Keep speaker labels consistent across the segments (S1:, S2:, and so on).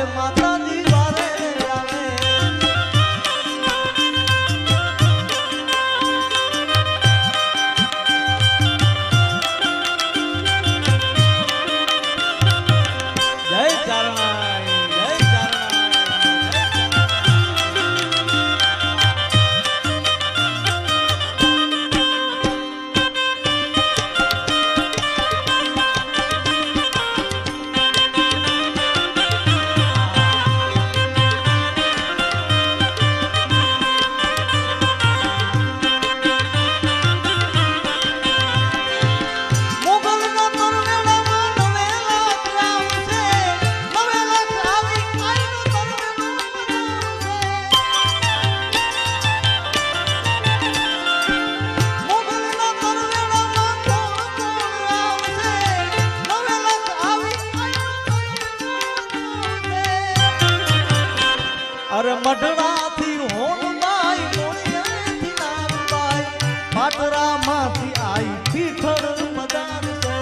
S1: માતાજી વારે આવે જય ચારણાઈ જય અરે મઢડાથી હોનબાઈ મોણિયાથી નાનબાઈ પાટરામાંથી આઈ પીઠળ મદાન છે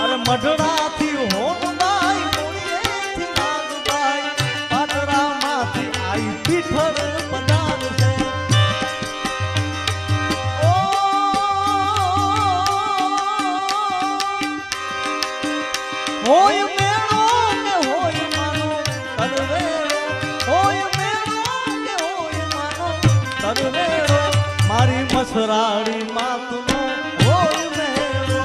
S1: અરે મઢડાથી હોનબાઈ મોણિયાથી નાનબાઈ પાટરામાંથી આઈ પીઠળ મદાન છે હોય મારી મસરાડી માતનો હોય મેળો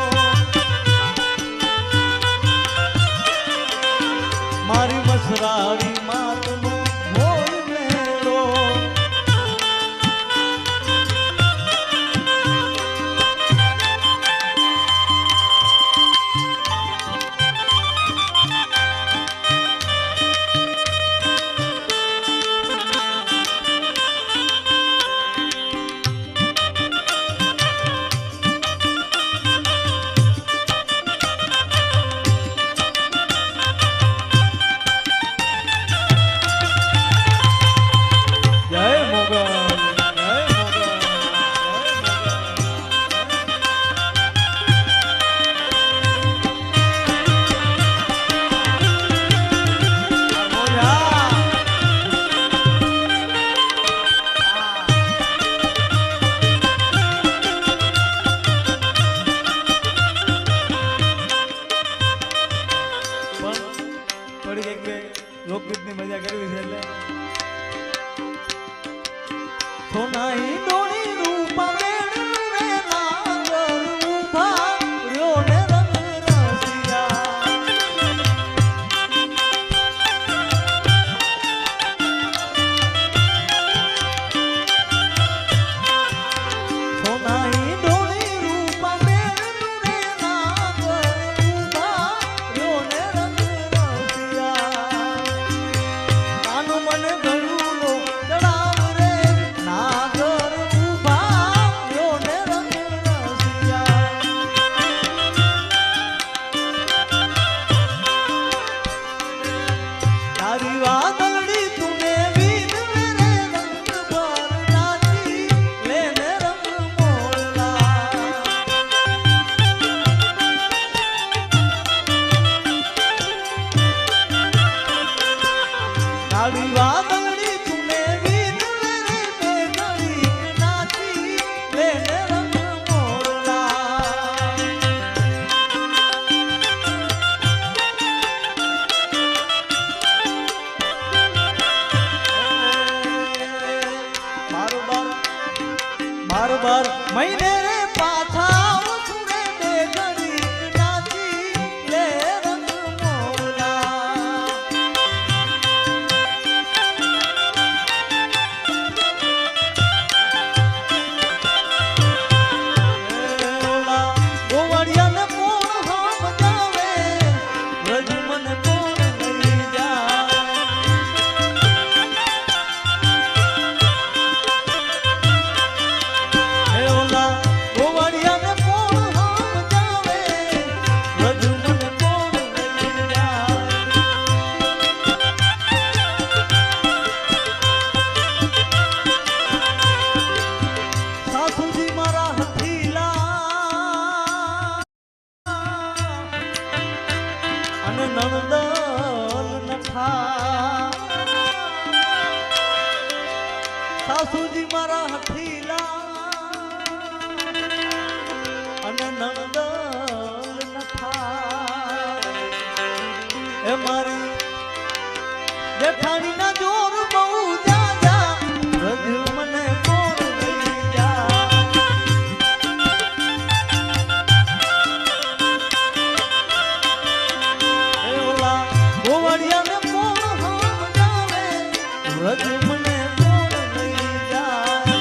S1: મારી મસરાડી માતનો હોય મેળો લોકગીતની મજા કરવી છે એટલે સોનાઈ ડોળી રૂપા વેણ રે નાગર ઉભા રહ્યો ને રંગ રસિયા સોનાઈ ડોળી રૂપા વેણ રે નાગર ઉભા રહ્યો ને રંગ રસિયા મને ગળુલો ચડાવ રે નાગર અને નણદલ નઠા સાસુજી મારા હઠીલા અને નણદલ નઠા એ મારી જેઠાણી ના જોર બહુ જાજા રજ મને કોણ લઈ જા એ ઓલા ગોવાળિયાને કોણ સમજાવે રજ મને કોણ લઈ જાય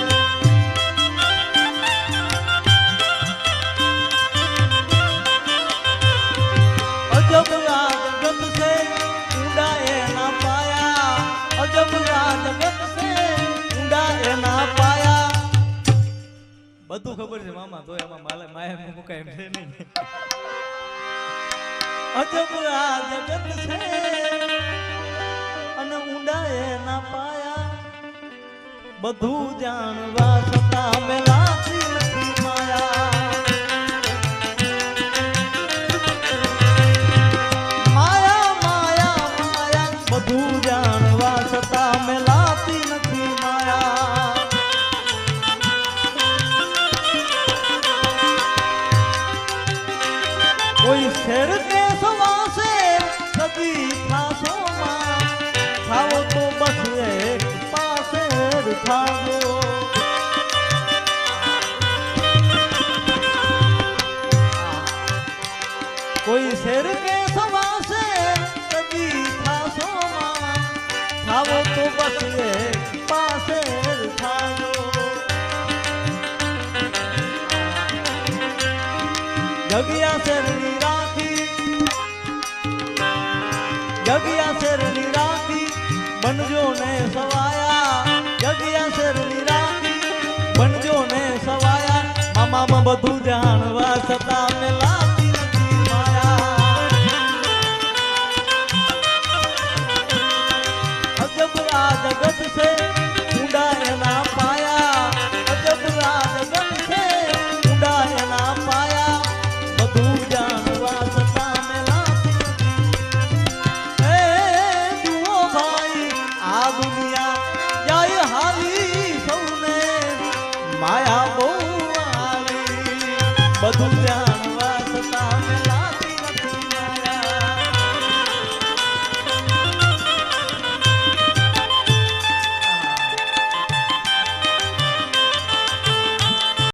S1: અજબ જગત સે ઊંડા એના પાયા અજબ જગત સે ઊંડા એના પાયા બધું ખબર છે મામા તો એમાં માયા મુકાય એમ છે નહીં અજબ જગત છે અને ઊંડા એના પાયા બધું જાણવા છતાં મેલાતી નથી માયા માયા માયા માયા બધું જાણવા છતાં મેલાતી નથી માયા કોઈ શેર કે સવાસે કદી થાશો માં થાવો તો બસ એક પાસે થાજો કોઈ શેર કે સવાસે કદી થાશો માં થાવો તો બસ એક પાસે થાજો જગ્યા શેરની રાખી જગ્યા શેરની રાખી બનજો ને સવાયા જગ્યા શેરની રાખી બનજો ને સવાયા મામામાં બધું જાણવા છતાં મેં લાતી નથી માયા અજબ આ જગત છે ઊંડા એના પાયા અજબ આ જગત છે ઊંડા એના પાયા બધું જાણવા છતાં મેં લાતી નથી એ જુઓ ભાઈ આ દુનિયા જાય હાલી સૌને માયા બહુ આવી બધું જાણ